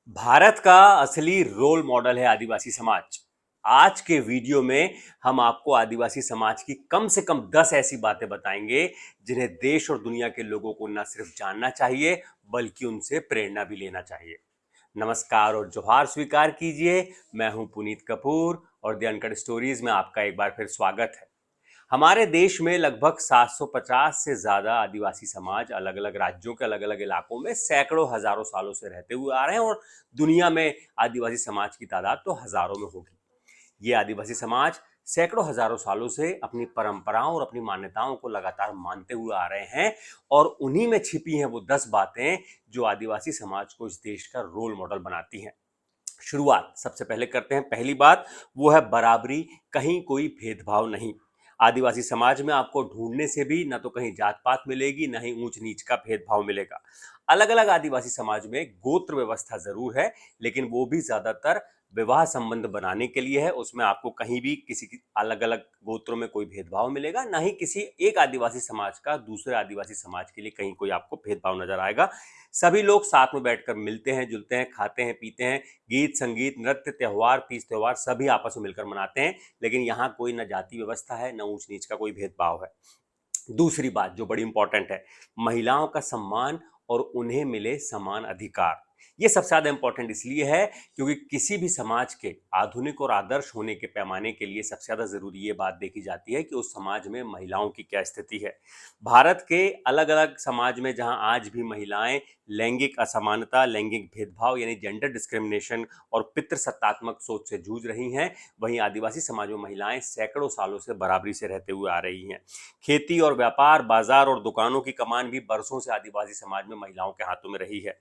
भारत का असली role model है आदिवासी समाज। आज के वीडियो में हम आपको आदिवासी समाज की कम से कम 10 ऐसी बातें बताएंगे जिन्हें देश और दुनिया के लोगों को न सिर्फ जानना चाहिए बल्कि उनसे प्रेरणा भी लेना चाहिए। नमस्कार और जोहार स्वीकार कीजिए। मैं हूं पुनीत कपूर और द अनकट स्टोरीज में आपका एक बार फिर स्वागत है। हमारे देश में लगभग 750 से ज्यादा आदिवासी समाज अलग अलग राज्यों के अलग अलग इलाकों में सैकड़ों हजारों सालों से रहते हुए आ रहे हैं और दुनिया में आदिवासी समाज की तादाद तो हजारों में होगी। ये आदिवासी समाज सैकड़ों हजारों सालों से अपनी परंपराओं और अपनी मान्यताओं को लगातार मानते हुए आ रहे हैं और उन्हीं में छिपी हैं वो 10 बातें जो आदिवासी समाज को इस देश का रोल मॉडल बनाती हैं। शुरुआत सबसे पहले करते हैं। पहली बात वो है बराबरी, कहीं कोई भेदभाव नहीं। आदिवासी समाज में आपको ढूंढने से भी ना तो कहीं जात पात मिलेगी ना ही ऊंच नीच का भेदभाव मिलेगा। अलग अलग आदिवासी समाज में गोत्र व्यवस्था जरूर है, लेकिन वो भी ज्यादातर विवाह संबंध बनाने के लिए है। उसमें आपको कहीं भी किसी की अलग अलग गोत्रों में कोई भेदभाव मिलेगा, ना ही किसी एक आदिवासी समाज का दूसरे आदिवासी समाज के लिए कहीं कोई आपको भेदभाव नजर आएगा। सभी लोग साथ में बैठकर मिलते हैं, जुलते हैं, खाते हैं, पीते हैं। गीत संगीत नृत्य त्योहार तीज त्योहार सभी आपस में मिलकर मनाते हैं। लेकिन यहाँ कोई न जाति व्यवस्था है न ऊंच नीच का कोई भेदभाव है। दूसरी बात जो बड़ी इंपॉर्टेंट है, महिलाओं का सम्मान और उन्हें मिले समान अधिकार। ये सबसे ज्यादा इंपॉर्टेंट इसलिए है क्योंकि किसी भी समाज के आधुनिक और आदर्श होने के पैमाने के लिए सबसे ज्यादा जरूरी ये बात देखी जाती है कि उस समाज में महिलाओं की क्या स्थिति है। भारत के अलग अलग समाज में जहां आज भी महिलाएं लैंगिक असमानता, लैंगिक भेदभाव यानी जेंडर डिस्क्रिमिनेशन और पितृसत्तात्मक सोच से जूझ रही हैं, वहीं आदिवासी समाज में महिलाएं सैकड़ों सालों से बराबरी से रहते हुए आ रही हैं। खेती और व्यापार, बाजार और दुकानों की कमान भी बरसों से आदिवासी समाज में महिलाओं के हाथों में रही है।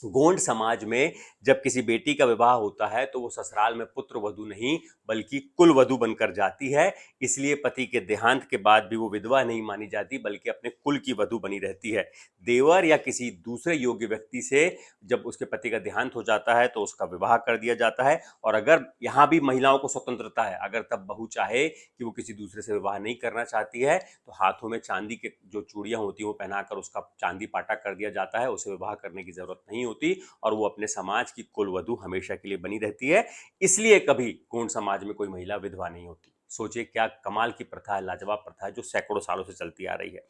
गोंड समाज में जब किसी बेटी का विवाह होता है तो वो ससुराल में पुत्र वधू नहीं बल्कि कुल वधू बनकर जाती है। इसलिए पति के देहांत के बाद भी वो विधवा नहीं मानी जाती बल्कि अपने कुल की वधू बनी रहती है। देवर या किसी दूसरे योग्य व्यक्ति से जब उसके पति का देहांत हो जाता है तो उसका विवाह कर दिया जाता है। और अगर यहाँ भी महिलाओं को स्वतंत्रता है, अगर तब बहू चाहे कि वो किसी दूसरे से विवाह नहीं करना चाहती है तो हाथों में चांदी के जो चूड़ियां होती हैं वो पहनाकर उसका चांदी पाटा कर दिया जाता है। उसे विवाह करने की जरूरत नहीं होती और वो अपने समाज की कुलवधू हमेशा के लिए बनी रहती है। इसलिए कभी गोंड समाज में कोई महिला विधवा नहीं होती। सोचिए क्या कमाल की प्रथा है, लाजवाब प्रथा है जो सैकड़ों सालों से चलती आ रही है।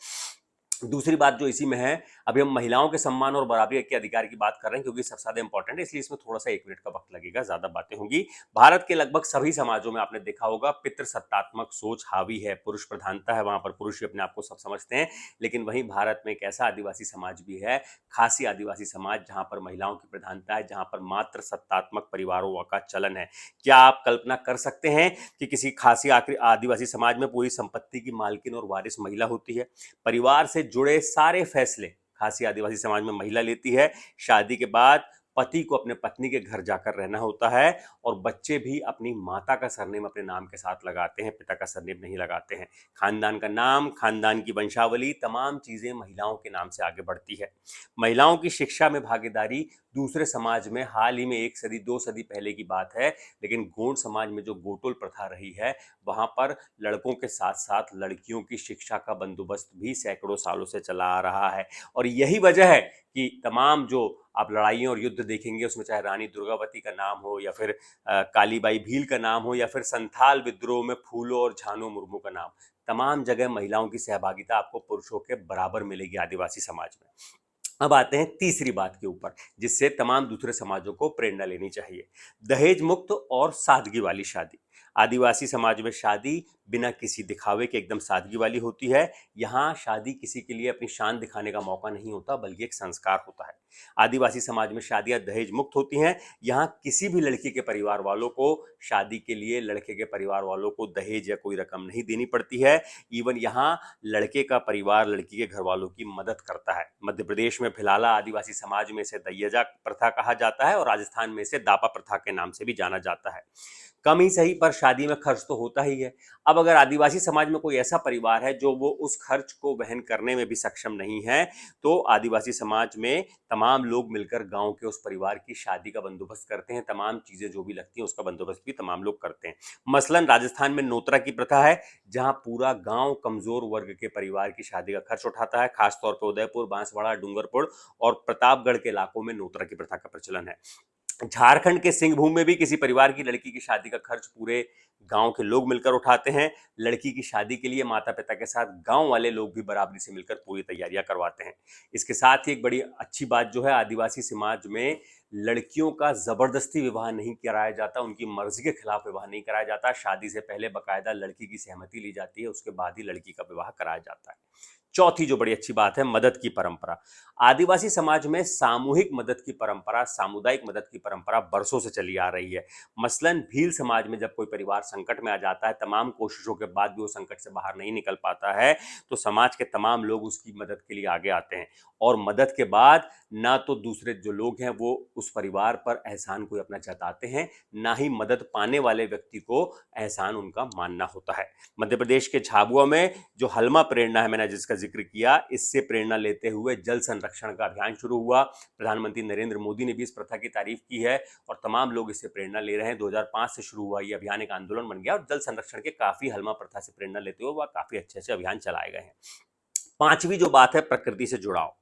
दूसरी बात जो इसी में है, अभी हम महिलाओं के सम्मान और बराबरी के अधिकार की बात कर रहे हैं क्योंकि सबसे ज्यादा इंपॉर्टेंट है, इसलिए इसमें थोड़ा सा 1 मिनट का वक्त लगेगा, ज्यादा बातें होंगी। भारत के लगभग सभी समाजों में आपने देखा होगा पितृसत्तात्मक सोच हावी है, पुरुष प्रधानता है, वहां पर पुरुष ही अपने आप को सब समझते हैं। लेकिन वहीं भारत में एक ऐसा आदिवासी समाज भी है, खासी आदिवासी समाज, जहां पर महिलाओं की प्रधानता है, जहां पर मात्र सत्तात्मक परिवारों का चलन है। क्या आप कल्पना कर सकते हैं कि किसी खासी आदिवासी समाज में पूरी संपत्ति की मालकिन और वारिस महिला होती है? परिवार से जुड़े सारे फैसले खासी आदिवासी समाज में महिला लेती है। शादी के बाद पति को अपने पत्नी के घर जाकर रहना होता है और बच्चे भी अपनी माता का सरनेम अपने नाम के साथ लगाते हैं, पिता का सरनेम नहीं लगाते हैं। खानदान का नाम, खानदान की वंशावली, तमाम चीजें महिलाओं के नाम से आगे बढ़ती है। महिलाओं की शिक्षा में भागीदारी दूसरे समाज में हाल ही में 1 सदी 2 सदी पहले की बात है, लेकिन गोंड समाज में जो गोटोल प्रथा रही है वहां पर लड़कों के साथ साथ लड़कियों की शिक्षा का बंदोबस्त भी सैकड़ों सालों से चला आ रहा है। और यही वजह है कि तमाम जो आप लड़ाइयों और युद्ध देखेंगे उसमें चाहे रानी दुर्गावती का नाम हो या फिर कालीबाई भील का नाम हो या फिर संथाल विद्रोह में फूलो और झानो मुर्मू का नाम, तमाम जगह महिलाओं की सहभागिता आपको पुरुषों के बराबर मिलेगी आदिवासी समाज में। अब आते हैं तीसरी बात के ऊपर जिससे तमाम दूसरे समाजों को प्रेरणा लेनी चाहिए। दहेज मुक्त और सादगी वाली शादी। आदिवासी समाज में शादी बिना किसी दिखावे के एकदम सादगी वाली होती है। यहाँ शादी किसी के लिए अपनी शान दिखाने का मौका नहीं होता बल्कि एक संस्कार होता है। आदिवासी समाज में शादियां दहेज मुक्त होती हैं। यहाँ किसी भी लड़की के परिवार वालों को शादी के लिए लड़के के परिवार वालों को दहेज या कोई रकम नहीं देनी पड़ती है। इवन यहाँ लड़के का परिवार लड़की के घर वालों की मदद करता है। मध्य प्रदेश में भिलाला आदिवासी समाज में इसे दैयजा प्रथा कहा जाता है और राजस्थान में इसे दापा प्रथा के नाम से भी जाना जाता है। कम ही सही पर शादी में खर्च तो होता ही है। अब अगर आदिवासी समाज में कोई ऐसा परिवार है जो वो उस खर्च को वहन करने में भी सक्षम नहीं है तो आदिवासी समाज में तमाम लोग मिलकर गांव के उस परिवार की शादी का बंदोबस्त करते हैं। तमाम चीजें जो भी लगती हैं उसका बंदोबस्त भी तमाम लोग करते हैं। मसलन राजस्थान में नोतरा की प्रथा है जहां पूरा गांव कमजोर वर्ग के परिवार की शादी का खर्च उठाता है। खासतौर पर उदयपुर, बांसवाड़ा, डूंगरपुर और प्रतापगढ़ के इलाकों में नोतरा की प्रथा का प्रचलन है। झारखंड के सिंहभूम में भी किसी परिवार की लड़की की शादी का खर्च पूरे गांव के लोग मिलकर उठाते हैं। लड़की की शादी के लिए माता पिता के साथ गांव वाले लोग भी बराबरी से मिलकर पूरी तैयारियां करवाते हैं। इसके साथ ही एक बड़ी अच्छी बात जो है, आदिवासी समाज में लड़कियों का जबरदस्ती विवाह नहीं कराया जाता, उनकी मर्जी के खिलाफ विवाह नहीं कराया जाता। शादी से पहले बकायदा लड़की की सहमति ली जाती है, उसके बाद ही लड़की का विवाह कराया जाता है। चौथी जो बड़ी अच्छी बात है, मदद की परंपरा। आदिवासी समाज में सामूहिक मदद की परंपरा, सामुदायिक मदद की परंपरा बरसों से चली आ रही है। मसलन भील समाज में जब कोई परिवार संकट में आ जाता है, तमाम कोशिशों के बाद भी वो संकट से बाहर नहीं निकल पाता है, तो समाज के तमाम लोग उसकी मदद के लिए आगे आते हैं। और मदद के बाद ना तो दूसरे जो लोग हैं वो उस परिवार पर एहसान कोई अपना जताते हैं, ना ही मदद पाने वाले व्यक्ति को एहसान उनका मानना होता है। मध्य प्रदेश के झाबुआ में जो हलमा प्रेरणा है, मैंने जिसका जिक्र किया, इससे प्रेरणा लेते हुए जल संरक्षण का अभियान शुरू हुआ। प्रधानमंत्री नरेंद्र मोदी ने भी इस प्रथा की तारीफ की है और तमाम लोग इससे प्रेरणा ले रहे हैं। 2005 से शुरू हुआ ये अभियान एक आंदोलन बन गया और जल संरक्षण के काफी हलमा प्रथा से प्रेरणा लेते हुए वह काफी अच्छे अच्छे अभियान चलाए गए हैं। पांचवी जो बात है, प्रकृति से जुड़ाव।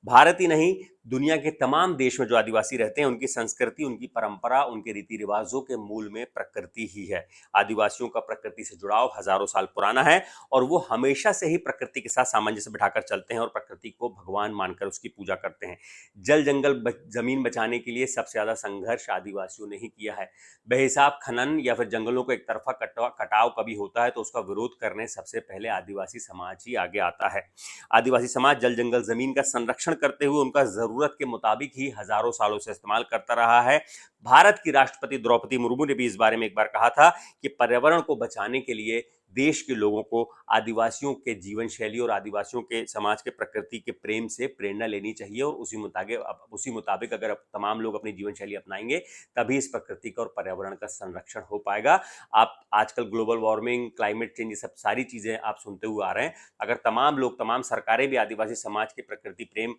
भारत ही नहीं, दुनिया के तमाम देश में जो आदिवासी रहते हैं, उनकी संस्कृति, उनकी परंपरा, उनके रीति रिवाजों के मूल में प्रकृति ही है। आदिवासियों का प्रकृति से जुड़ाव हजारों साल पुराना है और वो हमेशा से ही प्रकृति के साथ सामंजस्य बिठाकर चलते हैं और प्रकृति को भगवान मानकर उसकी पूजा करते हैं। जल जंगल जमीन बचाने के लिए सबसे ज्यादा संघर्ष आदिवासियों ने ही किया है। बेहिसाब खनन या फिर जंगलों को एक तरफा कटाव कभी होता है तो उसका विरोध करने सबसे पहले आदिवासी समाज ही आगे आता है। आदिवासी समाज जल जंगल जमीन का संरक्षण करते हुए उनका जरूरत के मुताबिक ही हजारों सालों से इस्तेमाल करता रहा है। भारत की राष्ट्रपति द्रौपदी मुर्मू ने भी इस बारे में एक बार कहा था कि पर्यावरण को बचाने के लिए देश के लोगों को आदिवासियों के जीवन शैली और आदिवासियों के समाज के प्रकृति के प्रेम से प्रेरणा लेनी चाहिए और उसी मुताबिक अगर तमाम लोग अपनी जीवन शैली अपनाएंगे तभी इस प्रकृति का और पर्यावरण का संरक्षण हो पाएगा। आप आजकल ग्लोबल वार्मिंग, क्लाइमेट चेंज, ये सब सारी चीजें आप सुनते हुए आ रहे हैं। अगर तमाम लोग, तमाम सरकारें भी आदिवासी समाज के प्रकृति प्रेम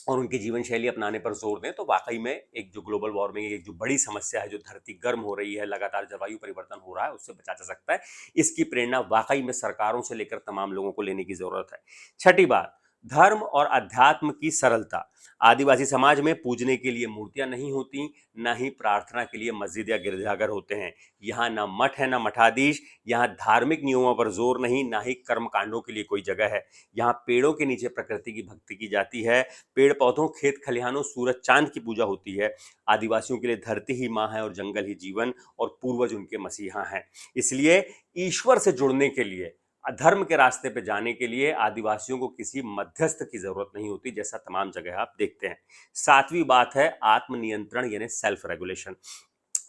और उनकी जीवन शैली अपनाने पर जोर दें तो वाकई में एक जो ग्लोबल वार्मिंग, एक जो बड़ी समस्या है, जो धरती गर्म हो रही है, लगातार जलवायु परिवर्तन हो रहा है, उससे बचा जा सकता है। इसकी प्रेरणा वाकई में सरकारों से लेकर तमाम लोगों को लेने की जरूरत है। छठी बात, धर्म और अध्यात्म की सरलता। आदिवासी समाज में पूजने के लिए मूर्तियां नहीं होती, ना ही प्रार्थना के लिए मस्जिद या गिरजाघर होते हैं। यहाँ ना मठ है ना मठाधीश। यहाँ धार्मिक नियमों पर जोर नहीं, ना ही कर्म कांडों के लिए कोई जगह है। यहाँ पेड़ों के नीचे प्रकृति की भक्ति की जाती है। पेड़ पौधों, खेत खलिहानों, सूरज चांद की पूजा होती है। आदिवासियों के लिए धरती ही माँ है और जंगल ही जीवन और पूर्वज उनके मसीहा हैं। इसलिए ईश्वर से जुड़ने के लिए, धर्म के रास्ते पे जाने के लिए आदिवासियों को किसी मध्यस्थ की जरूरत नहीं होती, जैसा तमाम जगह आप देखते हैं। सातवीं बात है आत्मनियंत्रण यानी सेल्फ रेगुलेशन।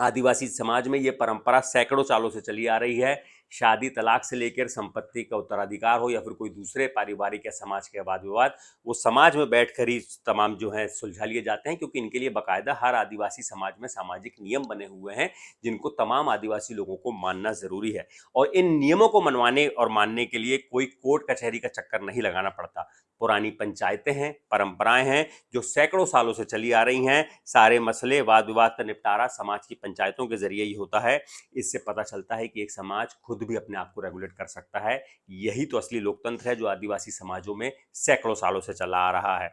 आदिवासी समाज में यह परंपरा सैकड़ों सालों से चली आ रही है। शादी तलाक से लेकर संपत्ति का उत्तराधिकार हो या फिर कोई दूसरे पारिवारिक या समाज के वाद विवाद, वो समाज में बैठकर ही तमाम जो है सुलझा लिए जाते हैं, क्योंकि इनके लिए बाकायदा हर आदिवासी समाज में सामाजिक नियम बने हुए हैं जिनको तमाम आदिवासी लोगों को मानना जरूरी है। और इन नियमों को मनवाने और मानने के लिए कोई कोर्ट कचहरी का चक्कर नहीं लगाना पड़ता। पुरानी पंचायतें हैं, परंपराएं हैं जो सैकड़ों सालों से चली आ रही हैं। सारे मसले, वाद विवाद का निपटारा समाज की पंचायतों के जरिए ही होता है। इससे पता चलता है कि एक समाज खुद भी अपने आप को रेगुलेट कर सकता है। यही तो असली लोकतंत्र है जो आदिवासी समाजों में सैकड़ों सालों से चला आ रहा है।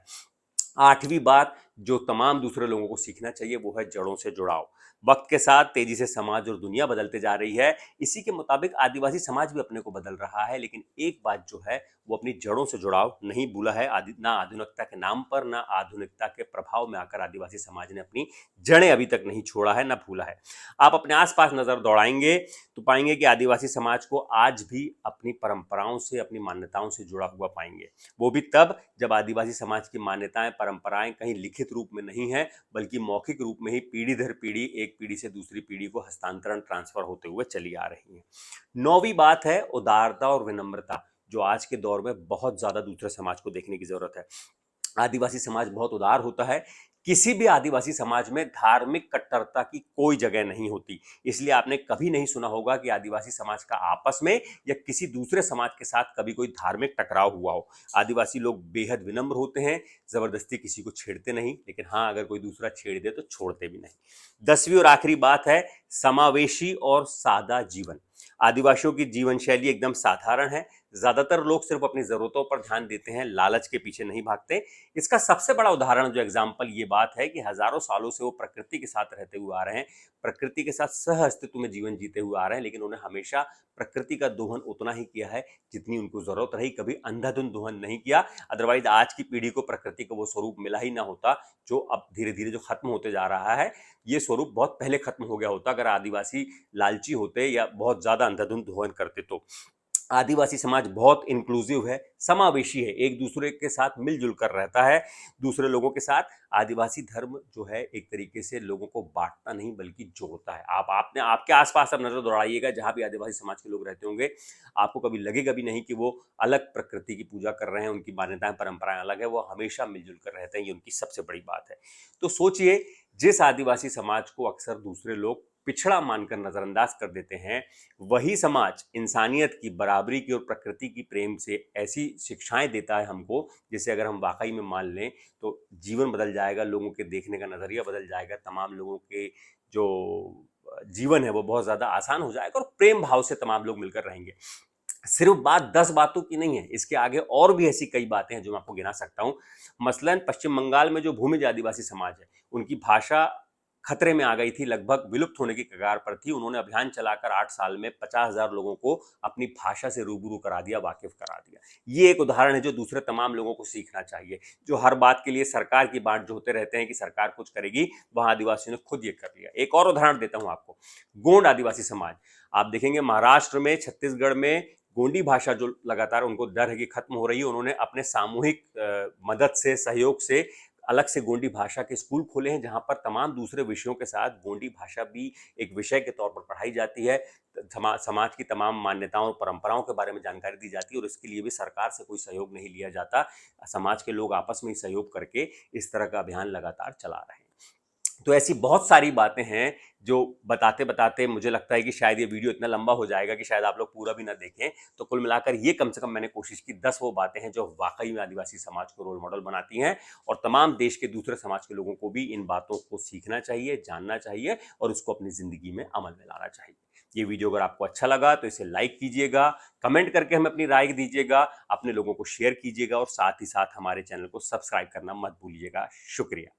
आठवीं बात जो तमाम दूसरे लोगों को सीखना चाहिए वो है जड़ों से जुड़ाव। वक्त के साथ तेजी से समाज और दुनिया बदलते जा रही है, इसी के मुताबिक आदिवासी समाज भी अपने को बदल रहा है। लेकिन एक बात जो है वो अपनी जड़ों से जुड़ाव नहीं भूला है। ना आधुनिकता के नाम पर, ना आधुनिकता के प्रभाव में आकर आदिवासी समाज ने अपनी जड़ें अभी तक नहीं छोड़ा है, ना भूला है। आप अपने आसपास नजर दौड़ाएंगे तो पाएंगे कि आदिवासी समाज को आज भी अपनी परंपराओं से, अपनी मान्यताओं से जुड़ा हुआ पाएंगे। वो भी तब जब आदिवासी समाज की मान्यताएं, परंपराएं कहीं लिखित रूप में नहीं है, बल्कि मौखिक रूप में ही पीढ़ी दर पीढ़ी, एक पीढ़ी से दूसरी पीढ़ी को हस्तांतरण, ट्रांसफर होते हुए चली आ रही है। नौवीं बात है उदारता और विनम्रता, जो आज के दौर में बहुत ज्यादा दूसरे समाज को देखने की जरूरत है। आदिवासी समाज बहुत उदार होता है। किसी भी आदिवासी समाज में धार्मिक कट्टरता की कोई जगह नहीं होती। इसलिए आपने कभी नहीं सुना होगा कि आदिवासी समाज का आपस में या किसी दूसरे समाज के साथ कभी कोई धार्मिक टकराव हुआ हो। आदिवासी लोग बेहद विनम्र होते हैं, जबरदस्ती किसी को छेड़ते नहीं, लेकिन हाँ, अगर कोई दूसरा छेड़ दे तो छोड़ते भी नहीं। 10वीं और आखिरी बात है समावेशी और सादा जीवन। आदिवासियों की जीवन शैली एकदम साधारण है। ज्यादातर लोग सिर्फ अपनी जरूरतों पर ध्यान देते हैं, लालच के पीछे नहीं भागते। इसका सबसे बड़ा उदाहरण जो एग्जाम्पल ये बात है कि हजारों सालों से वो प्रकृति के साथ रहते हुए आ रहे हैं, प्रकृति के साथ सह अस्तित्व में जीवन जीते हुए आ रहे हैं, लेकिन उन्हें हमेशा प्रकृति का दोहन उतना ही किया है जितनी उनको जरूरत रही, कभी अंधाधुंध दोहन नहीं किया। अदरवाइज आज की पीढ़ी को प्रकृति का वो स्वरूप मिला ही ना होता जो अब धीरे धीरे जो खत्म होते जा रहा है। ये स्वरूप बहुत पहले खत्म हो गया होता अगर आदिवासी लालची होते या बहुत ज्यादा अंधाधुंध दोहन करते तो। आदिवासी समाज बहुत इंक्लूसिव है, समावेशी है, एक दूसरे के साथ मिलजुल कर रहता है दूसरे लोगों के साथ। आदिवासी धर्म जो है एक तरीके से लोगों को बांटता नहीं बल्कि जोड़ता है। आपने आपके आसपास अब नजर दौड़ाइएगा, जहां भी आदिवासी समाज के लोग रहते होंगे, आपको कभी लगेगा भी नहीं कि वो अलग प्रकृति की पूजा कर रहे हैं, उनकी मान्यताएं परंपराएं अलग है, वो हमेशा मिलजुल कर रहते हैं। ये उनकी सबसे बड़ी बात है। तो सोचिए, जिस आदिवासी समाज को अक्सर दूसरे लोग पिछड़ा मानकर नजरअंदाज कर देते हैं, वही समाज इंसानियत की, बराबरी की और प्रकृति की प्रेम से ऐसी शिक्षाएं देता है हमको, जिसे अगर हम वाकई में मान लें तो जीवन बदल जाएगा, लोगों के देखने का नजरिया बदल जाएगा, तमाम लोगों के जो जीवन है वो बहुत ज्यादा आसान हो जाएगा और प्रेम भाव से तमाम लोग मिलकर रहेंगे। सिर्फ बात 10 बातों की नहीं है, इसके आगे और भी ऐसी कई बातें हैं जो मैं आपको गिना सकता हूं। मसलन पश्चिम बंगाल में जो भूमिज आदिवासी समाज है, उनकी भाषा खतरे में आ गई थी, लगभग विलुप्त होने की कगार पर थी। उन्होंने अभियान चलाकर 8 साल में 50,000 लोगों को अपनी भाषा से रूबरू करा दिया, वाकिफ करा दिया। ये एक उदाहरण है जो दूसरे तमाम लोगों को सीखना चाहिए, जो हर बात के लिए सरकार की बाट जोहते रहते हैं कि सरकार कुछ करेगी, वहां आदिवासियों ने खुद ये कर लिया। एक और उदाहरण देता हूं आपको, गोंड आदिवासी समाज। आप देखेंगे महाराष्ट्र में, छत्तीसगढ़ में गोंडी भाषा जो लगातार उनको डर है कि खत्म हो रही है, उन्होंने अपने सामूहिक मदद से, सहयोग से अलग से गोंडी भाषा के स्कूल खोले हैं, जहां पर तमाम दूसरे विषयों के साथ गोंडी भाषा भी एक विषय के तौर पर पढ़ाई जाती है। समाज की तमाम मान्यताओं और परंपराओं के बारे में जानकारी दी जाती है और इसके लिए भी सरकार से कोई सहयोग नहीं लिया जाता। समाज के लोग आपस में ही सहयोग करके इस तरह का अभियान लगातार चला रहे हैं। तो ऐसी बहुत सारी बातें हैं जो बताते बताते मुझे लगता है कि शायद ये वीडियो इतना लंबा हो जाएगा कि शायद आप लोग पूरा भी ना देखें। तो कुल मिलाकर ये कम से कम मैंने कोशिश की 10 वो बातें हैं जो वाकई में आदिवासी समाज को रोल मॉडल बनाती हैं, और तमाम देश के दूसरे समाज के लोगों को भी इन बातों को सीखना चाहिए, जानना चाहिए और उसको अपनी जिंदगी में अमल में लाना चाहिए। ये वीडियो अगर आपको अच्छा लगा तो इसे लाइक कीजिएगा, कमेंट करके हमें अपनी राय दीजिएगा, अपने लोगों को शेयर कीजिएगा और साथ ही साथ हमारे चैनल को सब्सक्राइब करना मत भूलिएगा। शुक्रिया।